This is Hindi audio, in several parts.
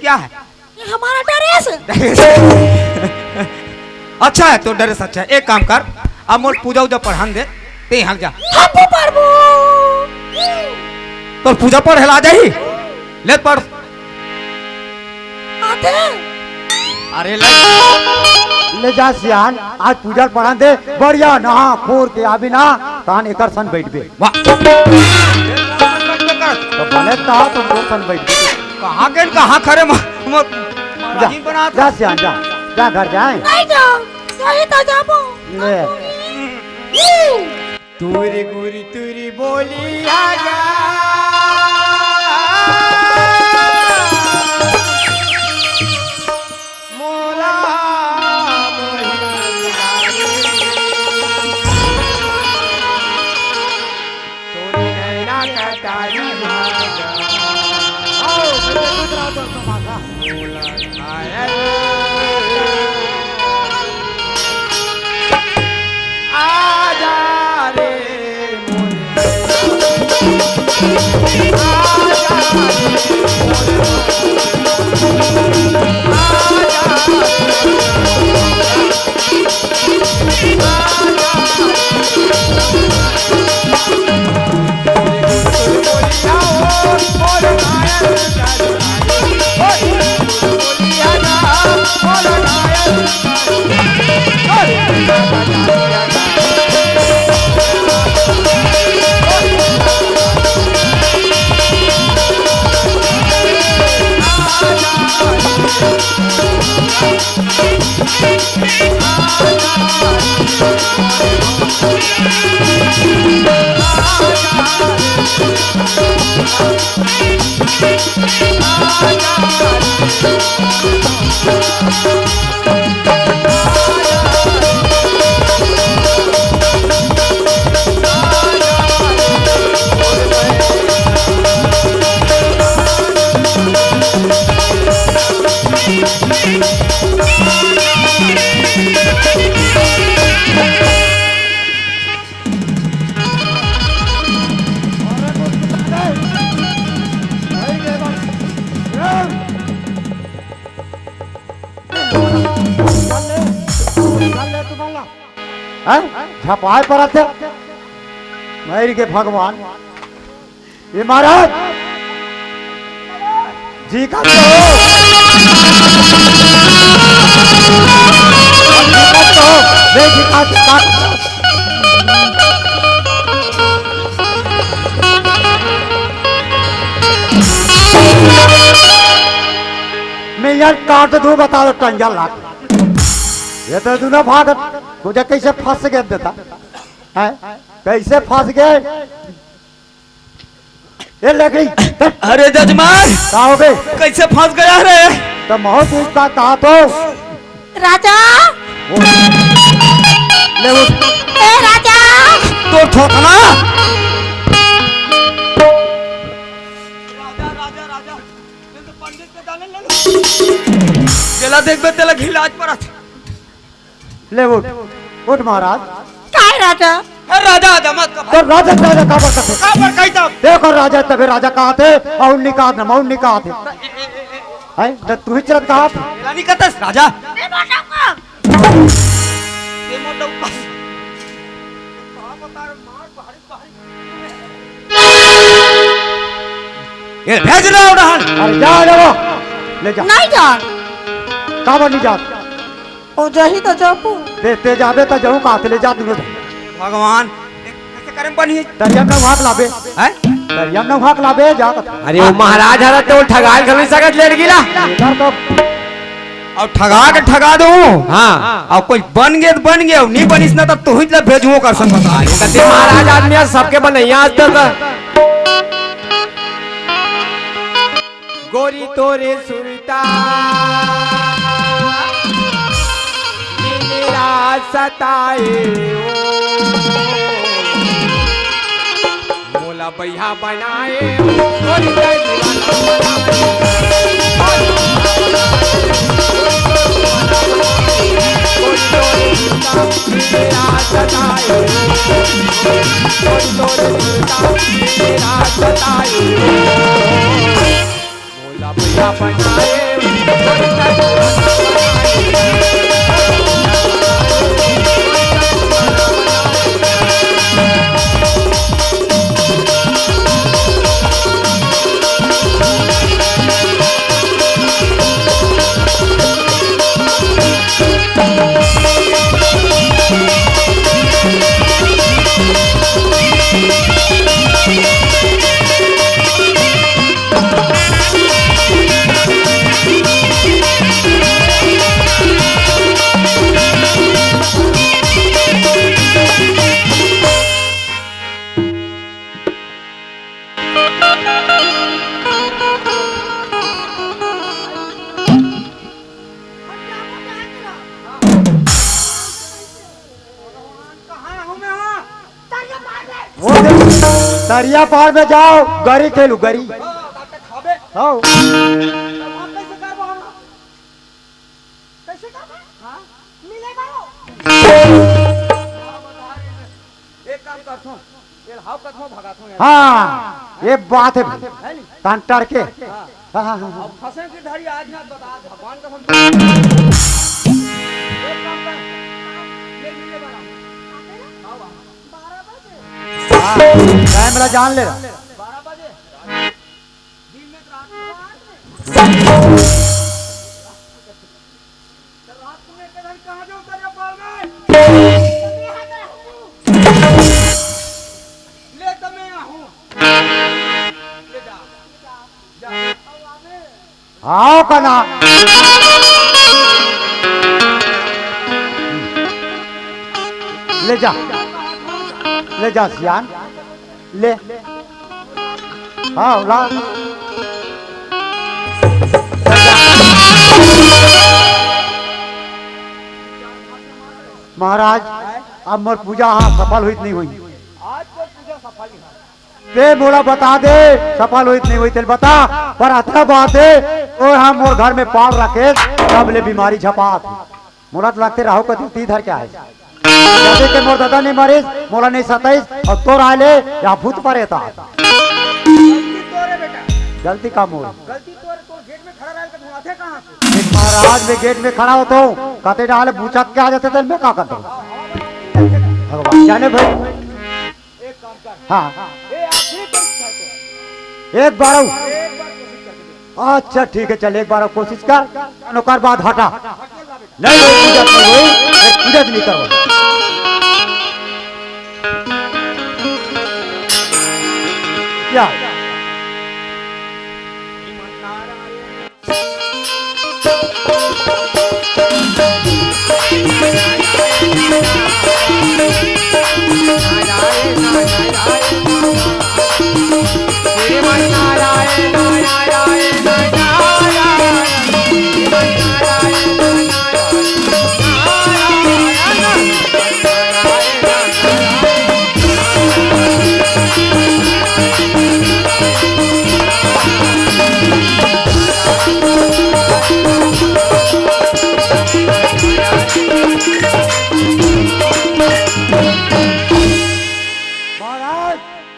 क्या है? ये हमारा ड्रेस। अच्छा है तो ड्रेस अच्छा है। एक काम कर, अब मोर पूजा उजा पढ़ान दे ते यहाँ जा। हम पढ़बो तो पूजा पढ़ जा ही ले पढ़। आते अरे ले जा सियान, आज पूजा पढ़ा दे बढ़िया नहा खोर के आबी ना तान एकर सन बैठबे। वाह तो भले ता तुम लोग सन बैठबे। कहाँ खरे जा जा सियान जा जा घर जाए। नहीं जाओ यही तो जाबो। ले तुरी गुरी तुरी बोली आगा मोला तोरी नैना कटारी भागा आजा रे झपाए पर आते मेरी के भगवान ये महाराज जी का मैं यार काट दो बता दो टंजा लाख ये तो तू ना भाग तुझे कैसे फंस गए देता है कैसे फंस गए ये ले गई। अरे जजमान क्या हो गए कैसे फंस गया रे? तो बहुत उसका कहा तो राजा ले उस ए राजा तो ठोकना चला देख बे तेला घिलाज पर ले उठ महाराज काय राजा राजा आजा मत तो राजा राजा कहाँ पर करते कहाँ पर कहता देखो राजा तबे राजा कहाँ थे और निकाह न मौन निकाह थे है तो तू ही चलत कहाँ रानी कहता राजा ए मोटा ये मोटा ऊपर कहाँ बता रहे मार भारी ये भेज रहा उड़ान। अरे जा जाओ ले जा नहीं जा कहाँ पर नहीं जा ओ जही तो जाबो ते जाबे तो जाऊँ कहाँ ले जा दूंगा भगवान कैसे करें बनी दरिया में भाग लाबे है दरिया में भाग लाबे जा अरे वो महाराज हरा तो ठगाल खमी सकत ले गिला इधर तो और ठगा के ठगा दो। हाँ और कोई बन गए तो बन गए नहीं बनिस ना तो ही भेजू कर सन बता कते महाराज आदमी है, सबके बनैया आज तक गोरी तोरे सुरता मेरा सताए मोला बैहा बनाए गोरी तेरे दीवाना गोरी तोरे सुरता मेरा सताए गोरी तोरे सुरता मेरा सताए मोला बैहा बनाए वो दरिया पार में जाओ, गरी खेलू गरी। हाँ हाँ ये बात है कान टर के। हाँ हाँ हाँ फंसे की धरी आज ना बता भगवान का कैमरा जान ले रहा। 12 बजे दिन में रात में के धरी कहां जो उतर पाल में ले तो मैं हूं ले जा आओ कना ले जा सियान ले। हाँ ला महाराज अब मोर पूजा हाँ सफल हुई नहीं हुई। आज तो पूजा सफल है ते बोला बता दे सफल हुई नहीं हुई तेल बता पर अथा बात है और हम मोर घर में पाल रखे तब ले बीमारी झपात मोला तो लगते रहो कभी ती धर के आए जैसे के मोर दादा ने मरीज मोला नहीं 27 और तोर आले या भूत परे था। गलती तोरे बेटा गलती का मोर गलती तोरे तो गेट में खड़ा रह के तुम आते कहां से एक महाराज में गेट में खड़ा होता हूँ कहते डाले बूचक के आ जाते थे मैं क्या करता हूँ भगवान जाने भाई। एक काम कर हाँ ए आखिरी परीक्षा है तो एक बार एक बार कोशिश करके देख अच्छा ठीक है चल एक बार कोशिश कर नौकर बाद हटा हट ले बेटा नहीं पूजा नहीं हुई एक पूजा नहीं करवा क्या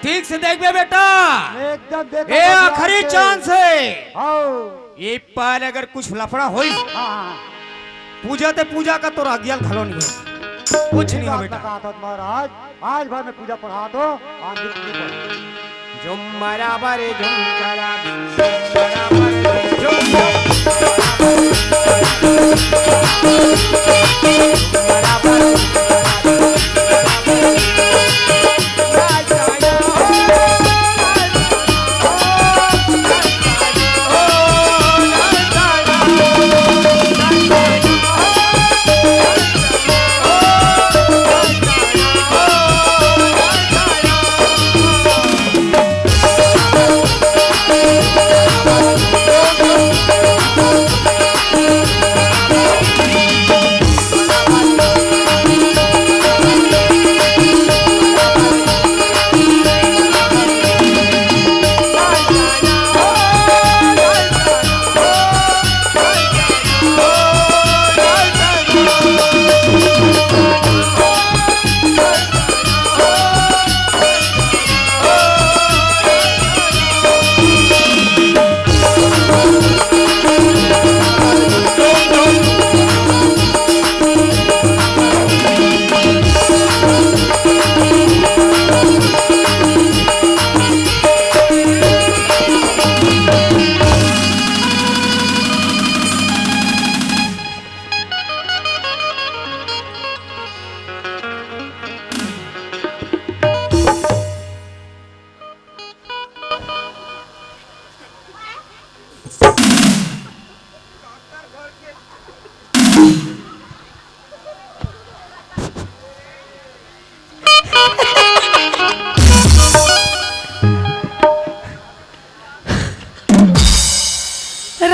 ठीक से देख बे बेटा एकदम देखो ये आखिरी चांस है हाँ ये पर अगर कुछ लफड़ा होई हाँ पूजा ते पूजा का तो रागियल खलो नहीं हो कुछ नहीं हो बेटा महाराज आज भर में पूजा पढ़ा दो आंधी पढ़ जुम बराबर जुम बराबर जुम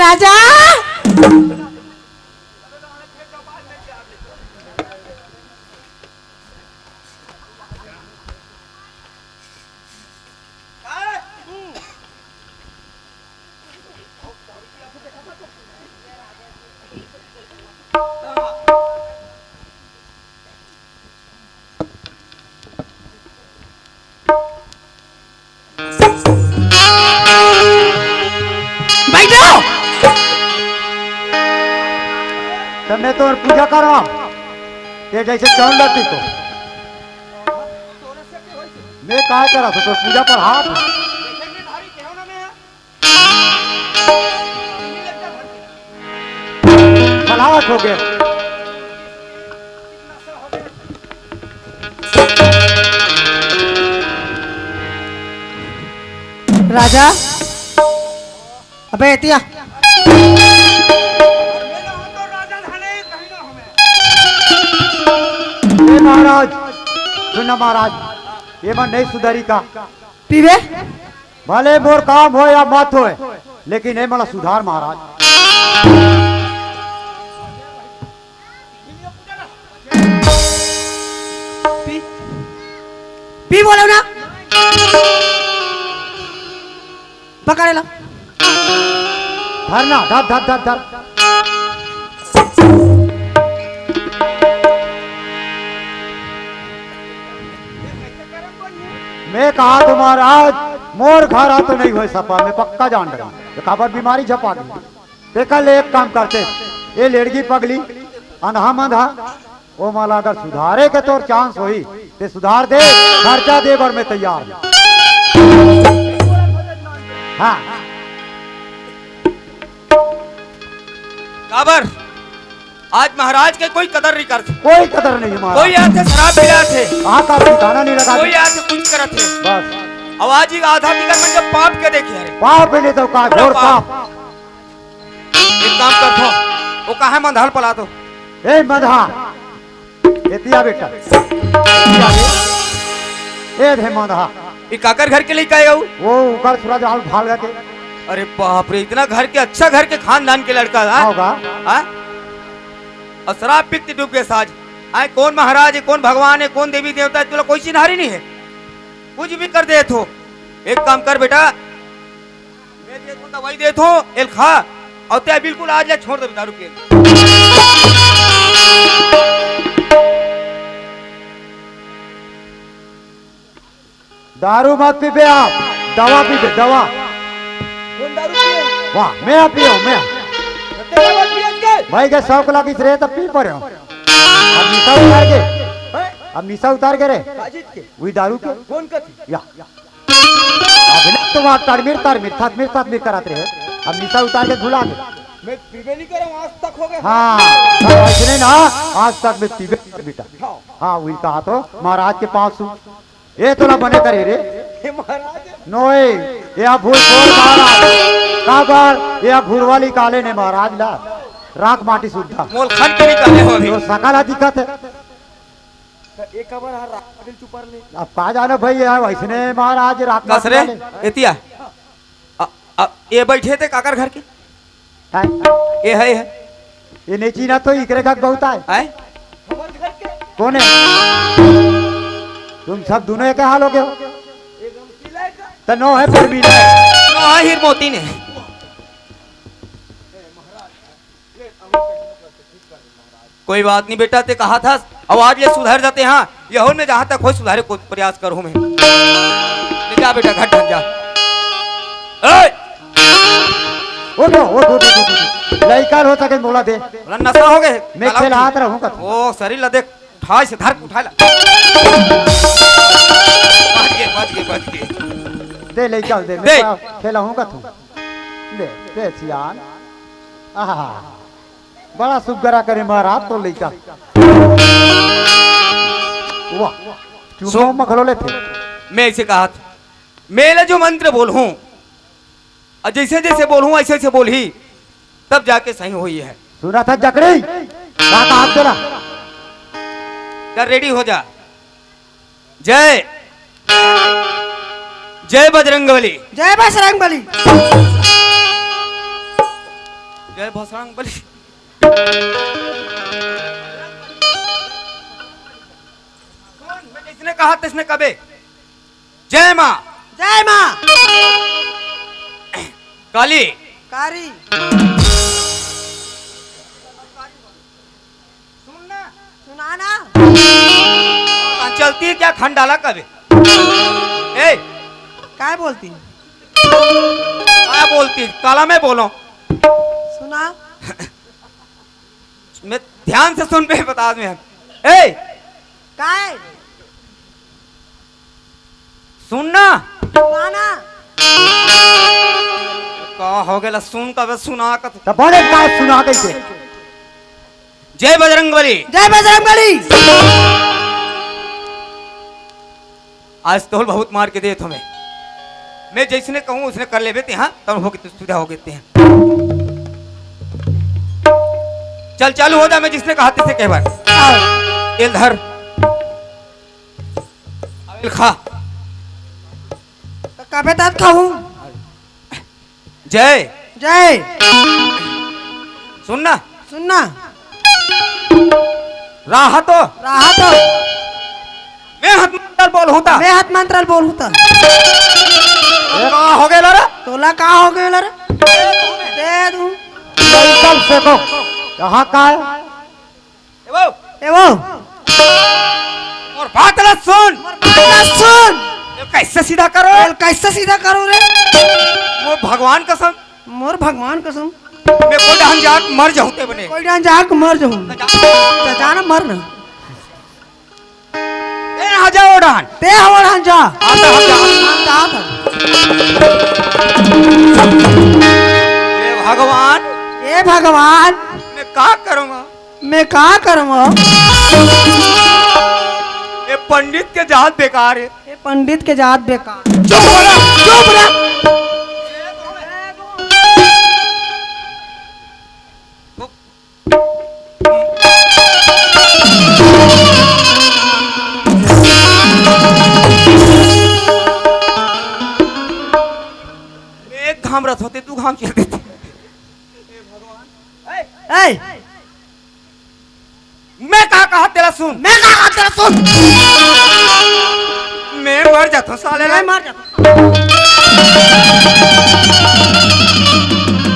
राजा बैठो। तब मैं तो पूजा कर रहा हूँ ये जैसे चौन लड़ती तो मैं कहा करा तो पूजा पर हाथ फलावट हो गए। राजा अबे एतिया ए महाराज सुनना महाराज ये मन नहीं सुधारी का पीवे भले मोर काम हो या मत हो लेकिन ये मला सुधार महाराज। पी पी बोलो ना पकड़े लो धरना धर धर धर धर मैं कहा तो महाराज मोर घर आ तो नहीं हो सपा मैं पक्का जान रहा हूँ खबर बीमारी झपा दी देखा ले एक काम करते ये लड़की पगली अंधा मंधा वो माला अगर सुधारे के तौर चांस हुई ते सुधार दे खर्चा दे बर मैं तैयार हूं। हाँ काबर आज महाराज के कोई कदर नहीं करते, कोई कदर नहीं है महाराज। कोई आते शराब पिला थे, कहाँ का ठिकाना नहीं लगा कोई आते कुछ करत थे। बस आवाज ही आधा टिकट में जब पाप के देखे अरे पाप नहीं तो का घोर पाप। एक काम कर थो वो कहा मंधाल पला तो ए मधा एतिया बेटा ए धे मधा ये काकर घर के लिए कहे गऊ। वो ऊपर सूरज आल भाल गए। अरे बाप रे इतना घर के अच्छा घर के खानदान के लड़का था होगा हाँ? और शराब पीते डूब गए साज आए कौन महाराज है कौन भगवान है कौन देवी देवता है तुला कोई चिन्हारी नहीं है कुछ भी कर दे थो। एक काम कर बेटा मैं दे दूं दवाई दे थो एल खा और ते बिल्कुल आज ले छोड़ दे दारू के। दारू मत पीबे आप दवा पीबे दवा। कौन दारू पिए? वाह मैं पियो मैं तेरे बात पिए के? भाई के शौक लगी रहे तब पी पड़े अब निशा उतार के अब निशा उतार के रे काजित के? वही दारू के कौन कथी? या अब तो वहाँ तरमीर तारमीर कराते रहे अब निशा उतार के धुला के। मैं पीबे नहीं कर रहा हूं, आज तक हो गए। हाँ ऐसे ना आज तक मैं पीबे बेटा। हाँ वही कहा तो महाराज के पास हूँ ये तो ना बने करे रे हे महाराज नोए ये भूल महाराज काबर ये भूल वाली काले ने महाराज ला राख माटी सुद्धा मोल खन के निकाले हो अभी तो सकाला दिक्कत है। एक खबर हर रात दिन चुपर ले। अब कहा जाना भाई यार वैसने महाराज रात कस रे एतिया ये बैठे थे काकर घर के है ये है ये नेची ना तो इकरे का बहुत है आए खबर घर के? कौन है तुम सब दोनों एक हाल हो गए हो एक हम सिलाए का? तो नो है पर भी हाँ हीर मोती ने कोई बात नहीं बेटा ते कहा था अब आज ये सुधर जाते हाँ यहो ने जहां तक हो सुधारे को प्रयास करूं मैं ले जा बेटा घर ढंग जा ए वो लड़का हो सके बोला दे बोला नशा हो गए मैं खेल हाथ रहूंगा ओ शरीर ला देख ठाई से धर उठा ला बच गए दे ले चल दे दे। मैं खेला हूंगा तू दे दे सियान आहा बड़ा सुगरा करे महाराज तो लड़का वाह चुनो मखलोले थे। मैं इसे कहा था मेरे जो मंत्र बोल हूं और जैसे जैसे बोल हूं ऐसे ऐसे बोल ही तब जाके सही हुई है। सुना था जकड़ी कहा हाथ देना कर रेडी हो जा। जय जय बजरंगबली जय बजरंगबली। जय बजरंग बली। मैं जिसने कहा तिसने कबे जय माँ जय माँ काली कारी सुनना सुनाना चलती है क्या खंडाला कबे ए काय बोलती क्या बोलती काला मैं बोलो सुना मैं ध्यान से सुन पे बता दूं ए काय सुनना सुनाना का हो गया सुन का सुना का तो बड़े बात सुना कैसे जय बजरंग बली। जय बजरंगबली। आज तोल बहुत मार के दे तुम्हें मैं जैसने कहूँ उसने कर ले बेते हाँ तब हो सुविधा हो गए हैं। चल चालू हो जा मैं जिसने कहा तिसे कह बार आओ तेल धर तेल खा तो कबे तक कहूँ जय जय सुनना सुनना राह तो राहत मैं हाथ मंत्र बोल होता मैं हाथ मंत्रल बोल होता कहाँ हो गया रे तोला का हो गया रे दे दूं एकदम से को कहाँ का है ए वो ए वो और बात ना सुन सुन ये कैसे सीधा करो बोल कैसे सीधा करूं रे वो भगवान कसम मोर भगवान कसम मैं को डहन जाक मर जाऊते बने कोई डांस जाक मर जाऊं तो जाना मर ना ए आ जाओ डहन ते हवड़ जा आता हम जा जा ए भगवान ए भगवान मैं क्या करूंगा मैं का करूंगा ये पंडित के जात बेकार है ये पंडित के जात बेकार चुप रहा एक घाम रथ होते तू घाम चल देते ए मैं कहा तेरा सुन मैं का तेरा सुन मैं मर जाता हूँ साले मैं रे। मर जाता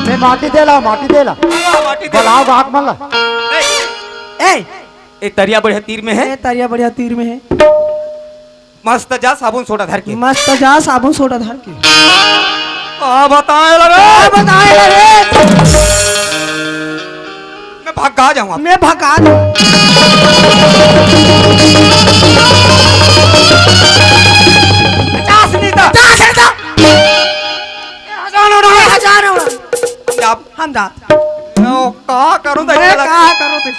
मैं माटी देला माटी दे। बलाओ हाथ मन ला ए, ए ए तरिया बढ़िया तीर में है ए तारिया बढ़िया तीर में है मस्त जा साबुन सोडा धर के मस्त जा साबुन सोडा धर के बताए लगे बताए रे मैं भगा जाऊंगा मैं भगा दूं पचास नहीं था हजार हो अब हम जा का करूं तो मैं लग का करो तो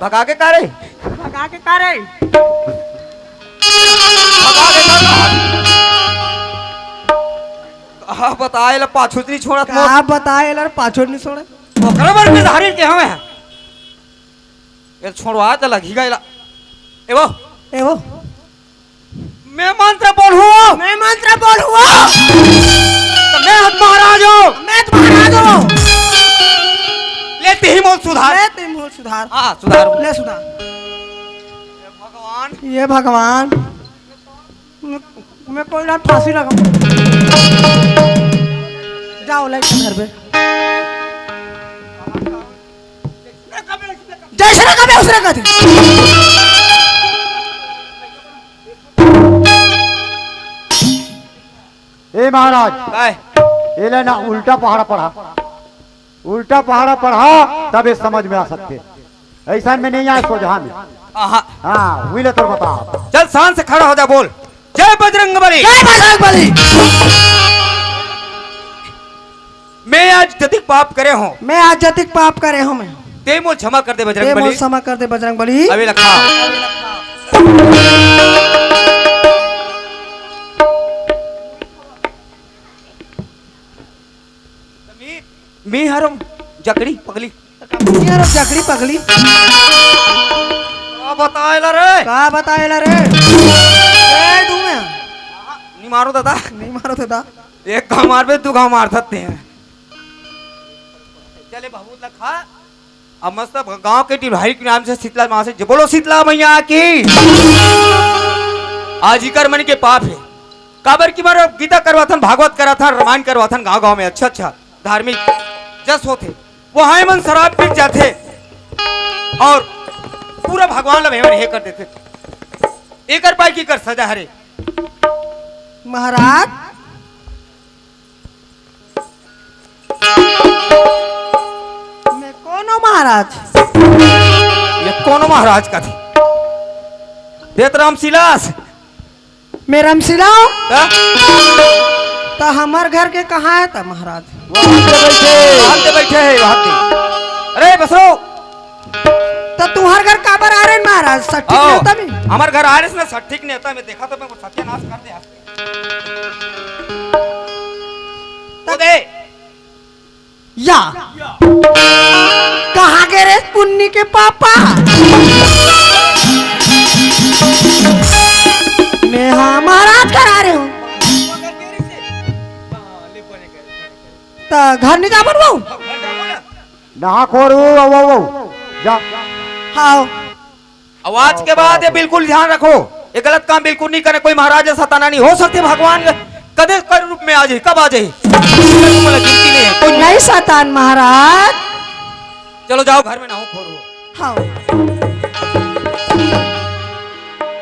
भगा के करे भगा के करे भगा के कर बताए ला पाछुतरी छोड़त मोर का बताए लर पाछोड़ नहीं छोड़े ओकरे बर के धारी के हवे ये छोड़वा त लगी गइला एवो ए वो मैं मंत्र बोलूं मैं मंत्र बोल हुआ तो मैं हद महाराज हूं मैं तुम्हारा दो लेते ही मोल सुधार मैं तुम हो सुधार हां सुधार ले सुधार भगवान ये भगवान मैं कोई रात फांसी लगाऊं जाओ लाइट घर पे जैसे ना कभी उसने कहते ए महाराज काय ये ले ना उल्टा पहाड़ा पढ़ा तब ये समझ में आ सकते ऐसा में नहीं आए सोझा में हां हाँ हुई ले तो बता चल शान से खड़ा हो जा बोल जय बजरंग बली जय बजरंगबली मैं आज जतिक पाप करे हूं मैं आज जतिक पाप करे हूं मैं ते मोल क्षमा कर दे ये बजरंग मोल बली क्षमा कर दे बजरंगबली अभी रखा मी हरम जकड़ी पगली यार जकड़ी पगली का बताएला रे का बताएला रे ए तू मैं नहीं मारो दादा नहीं मारो था एक गाँव मार पे 2 गाँव मार सकते हैं चले बहुत लखा अब मस्त गांव के टिभाई के नाम से शीतला माँ से बोलो शीतला मैया की आज ही कर मन के पाप है काबर की मारो गीता करवाथन भागवत कराथन रामायण करवाथन गांव गांव में अच्छा धार्मिक जस होते वहां मन शराब पी जाते और पूरा भगवान ला भेवन हे कर देते एकर पाई की कर सजा हरे महाराज मैं कौन हूँ महाराज ये कौन महाराज का थी देतराम सिलास मैं रमशिला ता? तो हमार घर के कहाँ है था महाराज वहां पे बैठे है वहां पे अरे बसरो तो तुम्हार घर काबर आ रहे हैं महाराज सठी आओ नहीं होता मैं हमार घर आ रहे ना सब ठीक नहीं होता मैं देखा तो मैं सत्यानाश कर दे तो दे या कहाँ गए रे पुन्नी के पापा मैं हाँ महाराज घर आ रहे हूँ तो घर नहीं जा बनवाऊँ नहा खोर जा हाँ आवाज के बाद ये बिल्कुल ध्यान रखो ये गलत काम बिल्कुल नहीं करे कोई महाराज सताना नहीं हो सकते भगवान कदे कर रूप में आ जाए कब आ जाए गिनती नहीं है कोई नहीं शतान महाराज चलो जाओ घर में ना हो खोरो हाँ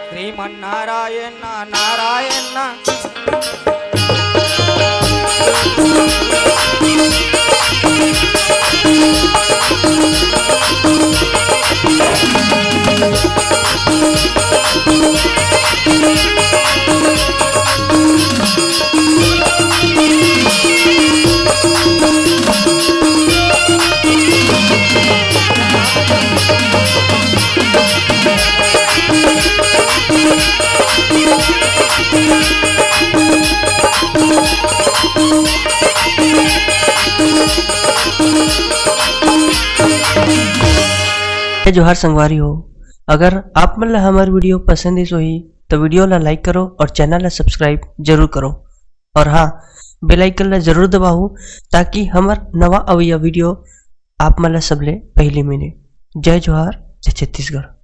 श्रीमन नारायण नारायण जोहार संगवारी हो अगर आप मन ला हमार वीडियो पसंद है ही तो वीडियो ला लाइक करो और चैनल ला सब्सक्राइब जरूर करो और हाँ बेल आइकन ला जरूर दबाओ ताकि हमार नवा अवैया वीडियो आप मन ला सबले पहले मिले। जय जोहार जय छत्तीसगढ़।